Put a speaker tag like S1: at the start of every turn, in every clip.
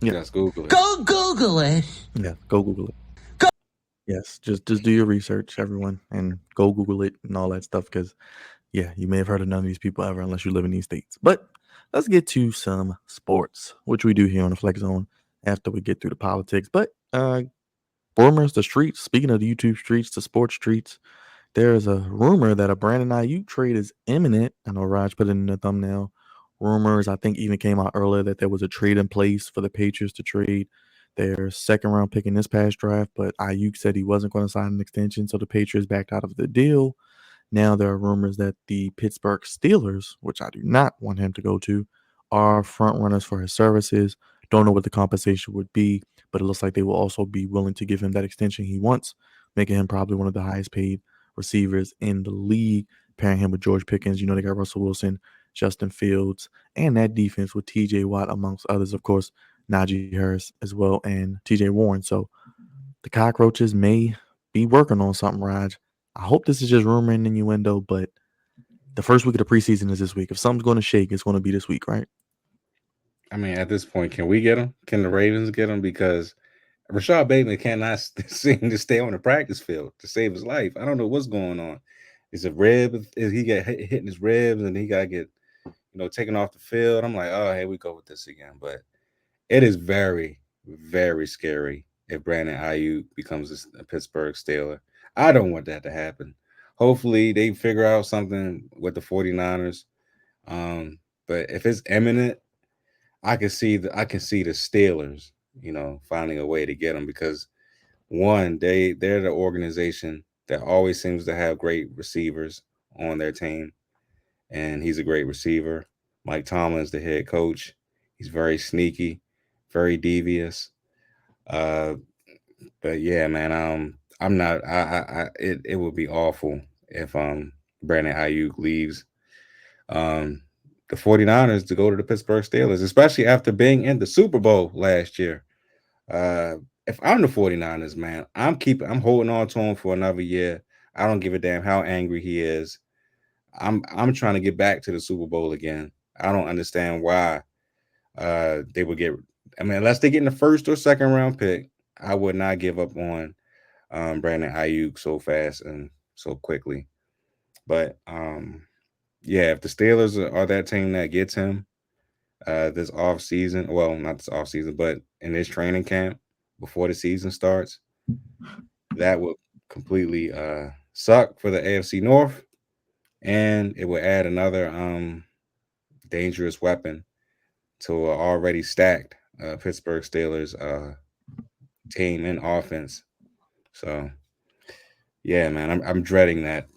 S1: Yeah.
S2: Just Google it.
S3: Go Google it.
S1: Yeah, go Google it. Yes, just do your research, everyone, and go Google it and all that stuff. Because yeah, you may have heard of none of these people ever unless you live in these states. But let's get to some sports, which we do here on the Flex Zone after we get through the politics. But rumors, the streets. Speaking of the YouTube streets, the sports streets, there is a rumor that a Brandon Aiyuk trade is imminent. I know Raj put it in the thumbnail. Rumors, I think, even came out earlier that there was a trade in place for the Patriots to trade their second round pick in this past draft, but Aiyuk said he wasn't going to sign an extension, so the Patriots backed out of the deal. Now there are rumors that the Pittsburgh Steelers, which I do not want him to go to, are front runners for his services. Don't know what the compensation would be, but it looks like they will also be willing to give him that extension he wants, making him probably one of the highest paid receivers in the league, pairing him with George Pickens. You know, they got Russell Wilson, Justin Fields, and that defense with TJ Watt, amongst others, of course, Najee Harris as well, and TJ Warren. So the cockroaches may be working on something, Raj. I hope this is just rumor and innuendo, but the first week of the preseason is this week. If something's going to shake, it's going to be this week, right?
S2: I mean, at this point, can we get him? Can the Ravens get him? Because Rashad Bateman cannot seem to stay on the practice field to save his life. I don't know what's going on. Is a rib? Is he get hitting his ribs and he got to get taken off the field? I'm like, oh, here we go with this again. But it is very, very scary if Brandon Aiyuk becomes a Pittsburgh Steeler. I don't want that to happen. Hopefully, they figure out something with the 49ers. But if it's imminent, I can see the Steelers, finding a way to get him because one, they're the organization that always seems to have great receivers on their team, and he's a great receiver. Mike Tomlin's the head coach. He's very sneaky, very devious. Uh, but yeah, man, I'm not. It would be awful if Brandon Ayuk leaves um the 49ers to go to the Pittsburgh Steelers, especially after being in the Super Bowl last year. Uh, if I'm the 49ers, man, I'm holding on to him for another year. I don't give a damn how angry he is. I'm trying to get back to the Super Bowl again. I don't understand why they would get. I mean, unless they get in the first or second round pick, I would not give up on Brandon Ayuk so fast and so quickly. But yeah, if the Steelers are that team that gets him this off season, well, not this off season, but in this training camp before the season starts, that would completely suck for the AFC North, and it would add another dangerous weapon to an already stacked Pittsburgh Steelers team and offense. So yeah, man, I'm dreading that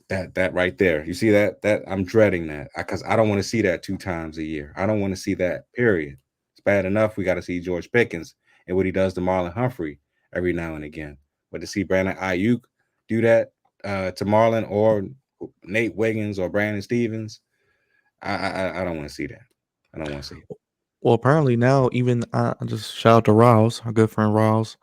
S2: right there. You see that I'm dreading that because I don't want to see that 2 times a year. I don't want to see that. Period. It's bad enough we got to see George Pickens and what he does to Marlon Humphrey every now and again, but to see Brandon Ayuk do that to Marlon or Nate Wiggins or Brandon Stevens, I don't want to see that. I don't want to see it.
S1: Well, apparently now, even just shout out to Rouse, our good friend Rouse.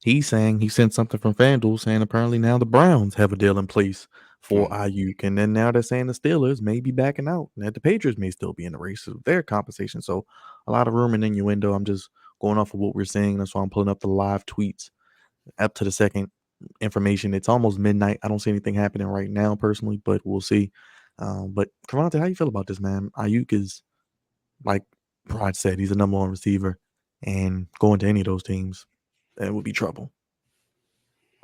S1: He's saying he sent something from FanDuel saying apparently now the Browns have a deal in place for Ayuk, and then now they're saying the Steelers may be backing out, and that the Patriots may still be in the race of their compensation. So a lot of rumor and innuendo. I'm just going off of what we're seeing. That's why I'm pulling up the live tweets up to the second information. It's almost midnight. I don't see anything happening right now personally, but we'll see. But Cavante, how you feel about this, man? Ayuk is like Rod said, he's a number one receiver, and going to any of those teams, that would be trouble.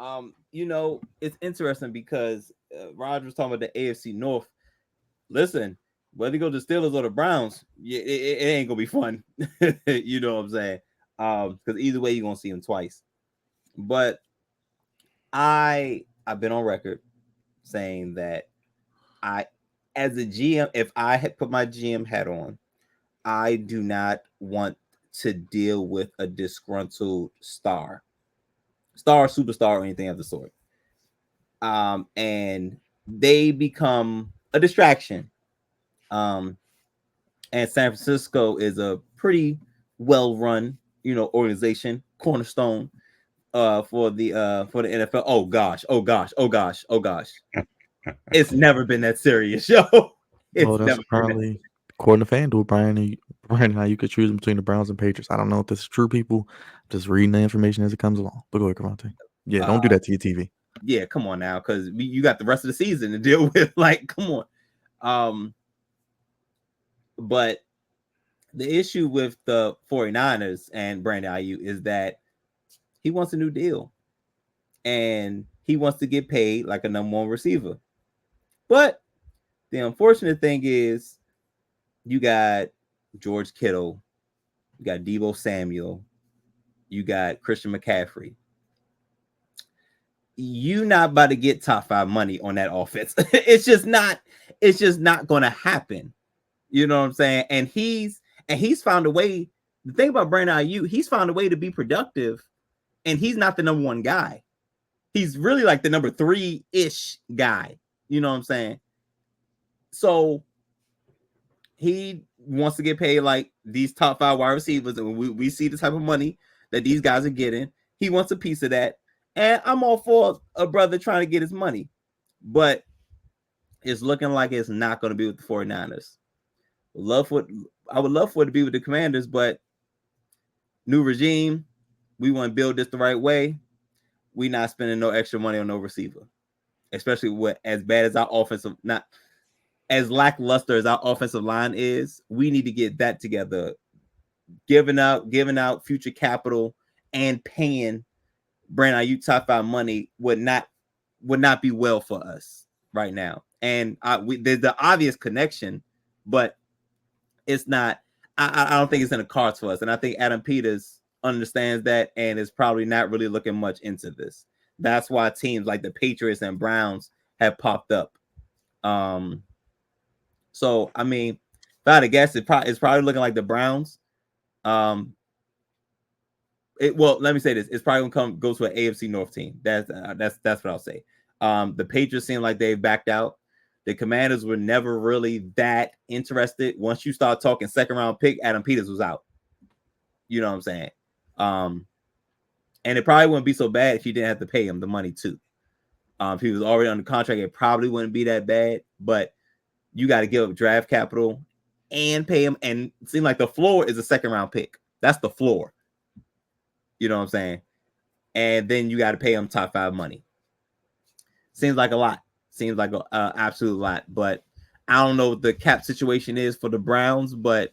S3: It's interesting because Roger was talking about the AFC North. Listen, whether you go to the Steelers or the Browns, it ain't gonna be fun. You know what I'm saying? Because either way, you're gonna see them twice. But I've been on record saying that I, as a GM, if I had put my GM hat on, I do not want to deal with a disgruntled superstar, or anything of the sort. And they become a distraction. Um, and San Francisco is a pretty well run, organization, cornerstone for the NFL. Oh gosh, oh gosh, oh gosh, oh gosh. It's never been that serious, yo.
S1: Well,
S3: It's
S1: that's
S3: never been that.
S1: apparently according to FanDuel, Brian. Right now, you could choose between the Browns and Patriots. I don't know if this is true, people. Just reading the information as it comes along. But go ahead, Cavante. Yeah, don't do that to your TV.
S3: Yeah, come on now, because you got the rest of the season to deal with. Like, come on. But the issue with the 49ers and Brandon Aiyuk is that he wants a new deal. And he wants to get paid like a number one receiver. But the unfortunate thing is you got George Kittle, you got Deebo Samuel, you got Christian McCaffrey. You not about to get top 5 money on that offense. It's just not gonna happen. You know what I'm saying? And he's found a way. The thing about Brandon Aiyuk, he's found a way to be productive, and he's not the number 1 guy. He's really like the number 3-ish guy. You know what I'm saying? So he wants to get paid like these top 5 wide receivers, and we see the type of money that these guys are getting. He wants a piece of that, and I'm all for a brother trying to get his money, but it's looking like it's not going to be with the 49ers. I would love for it to be with the Commanders, but new regime, we want to build this the right way. We not spending no extra money on no receiver, especially with as bad as our offensive, not as lackluster as our offensive line is. We need to get that together. Giving out future capital and paying Brandon Aiyuk top 5 money would not be well for us right now. And there's the obvious connection, but it's not. I don't think it's in the cards for us. And I think Adam Peters understands that and is probably not really looking much into this. That's why teams like the Patriots and Browns have popped up. So I mean, if I had to guess, it's probably looking like the Browns. Well, let me say this: it's probably gonna go to an AFC North team. That's what I'll say. The Patriots seem like they've backed out. The Commanders were never really that interested. Once you start talking 2nd round pick, Adam Peters was out. You know what I'm saying? And it probably wouldn't be so bad if you didn't have to pay him the money too. If he was already under contract, it probably wouldn't be that bad. But you got to give up draft capital and pay him. And it seems like the floor is a 2nd round pick. That's the floor. You know what I'm saying? And then you got to pay him top 5 money. Seems like a lot. Seems like an absolute lot. But I don't know what the cap situation is for the Browns, but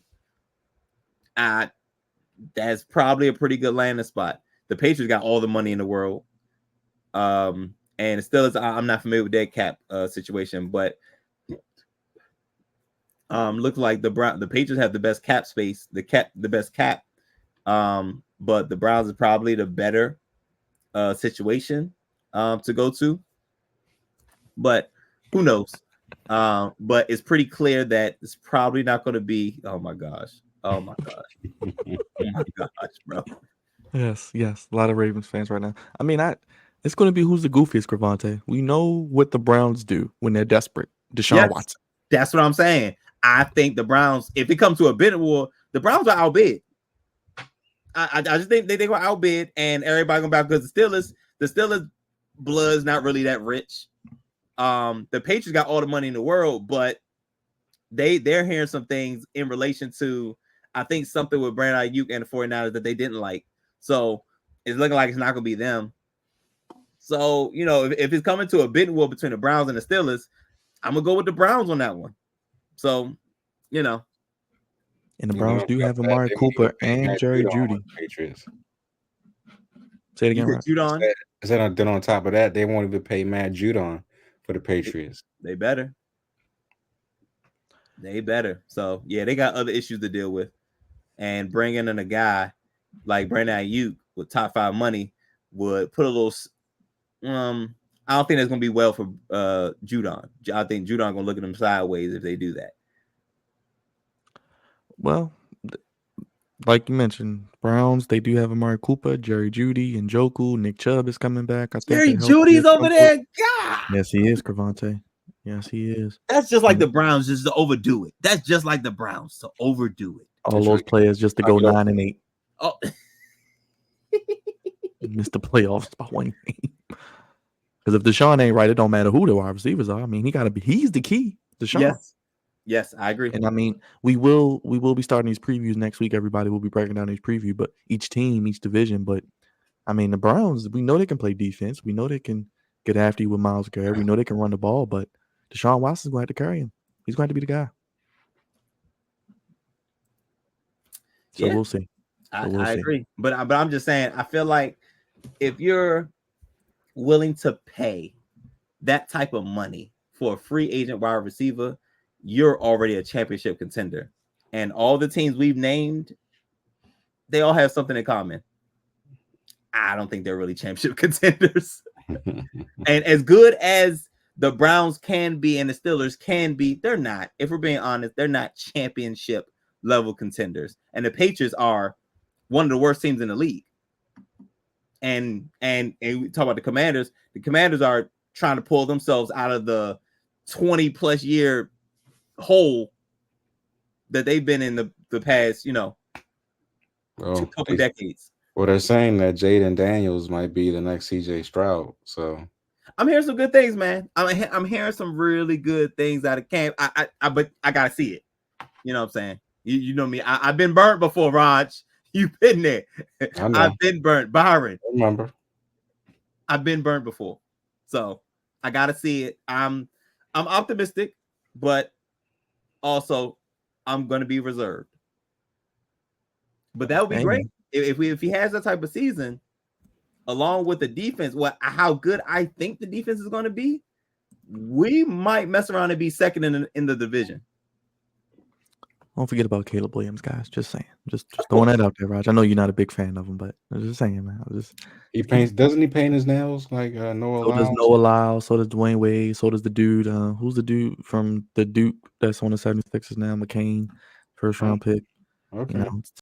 S3: that's probably a pretty good landing spot. The Patriots got all the money in the world. And it still is. I'm not familiar with their cap situation, but looks like the Patriots have the best cap space, the best cap. But the Browns is probably the better situation to go to. But who knows? But it's pretty clear that it's probably not going to be. Oh my gosh, oh my gosh, bro.
S1: Yes. A lot of Ravens fans right now. I mean, it's going to be who's the goofiest, Cravante. We know what the Browns do when they're desperate. Deshaun Watson.
S3: That's what I'm saying. I think the Browns, if it comes to a bidding war, the Browns are outbid. I just think they go outbid, and everybody going back because the Steelers blood is not really that rich. The Patriots got all the money in the world, but they're hearing some things in relation to, I think, something with Brandon Aiyuk and the 49ers that they didn't like. So it's looking like it's not going to be them. So, you know, if it's coming to a bidding war between the Browns and the Steelers, I'm going to go with the Browns on that one. So, you know.
S1: And the Browns do have Amari Cooper and Jerry Jeudy.
S2: Patriots.
S1: Say it again, right?
S3: Judon?
S2: Then on top of that, they won't even pay Matt Judon for the Patriots.
S3: They better. So, yeah, they got other issues to deal with. And bringing in a guy like Brandon Aiyuk with top 5 money would put a little I don't think that's going to be well for Judon. I think Judon going to look at them sideways if they do that.
S1: Well, like you mentioned, Browns, they do have Amari Cooper, Jerry Jeudy, and Njoku. Nick Chubb is coming back.
S3: Jerry Judy's over there. God.
S1: Yes, he is, Cravante. Yes, he is.
S3: That's just like the Browns just to overdo it. That's just like the Browns to overdo it.
S1: All those players just to go 9-8.
S3: Oh.
S1: Missed the playoffs by 1 game. Because if Deshaun ain't right, it don't matter who the wide receivers are. I mean, he's the key. Deshaun.
S3: Yes. Yes, I agree.
S1: And I mean, we will be starting these previews next week. Everybody will be breaking down these preview, but each team, each division. But I mean, the Browns, we know they can play defense. We know they can get after you with Miles Garrett. We know they can run the ball, but Deshaun Watson's going to have to carry him. He's going to be the guy. So
S3: Yeah.
S1: we'll see.
S3: I agree. But I'm just saying, I feel like if you're willing to pay that type of money for a free agent wide receiver, you're already a championship contender. And all the teams we've named, they all have something in common. I don't think they're really championship contenders. And as good as the Browns can be and the Steelers can be, they're not. If we're being honest, they're not championship level contenders. And the Patriots are one of the worst teams in the league. And we talk about the Commanders. The Commanders are trying to pull themselves out of the 20 plus year hole that they've been in the past, couple decades.
S2: Well, they're saying that Jaden Daniels might be the next CJ Stroud. So
S3: I'm hearing some good things, man. I'm hearing some really good things out of camp. But I gotta see it. You know what I'm saying? You know me. I've been burnt before, Raj. You've been there. I've been burnt, Byron.
S2: I remember.
S3: I've been burnt before, so I gotta see it. I'm optimistic, but also I'm gonna be reserved. But that would be great if he has that type of season, along with the defense. How good I think the defense is going to be, we might mess around and be second in the division.
S1: Don't forget about Caleb Williams, guys. Just saying. Just throwing that out there, Raj. I know you're not a big fan of him, but I'm just saying, man.
S2: Doesn't he paint his nails like Noah Lyles?
S1: So does Noah Lyles, so does Dwayne Wade, so does the dude. Who's the dude from the Duke that's on the 76ers now? McCain, first round pick.
S2: Okay.
S1: You know,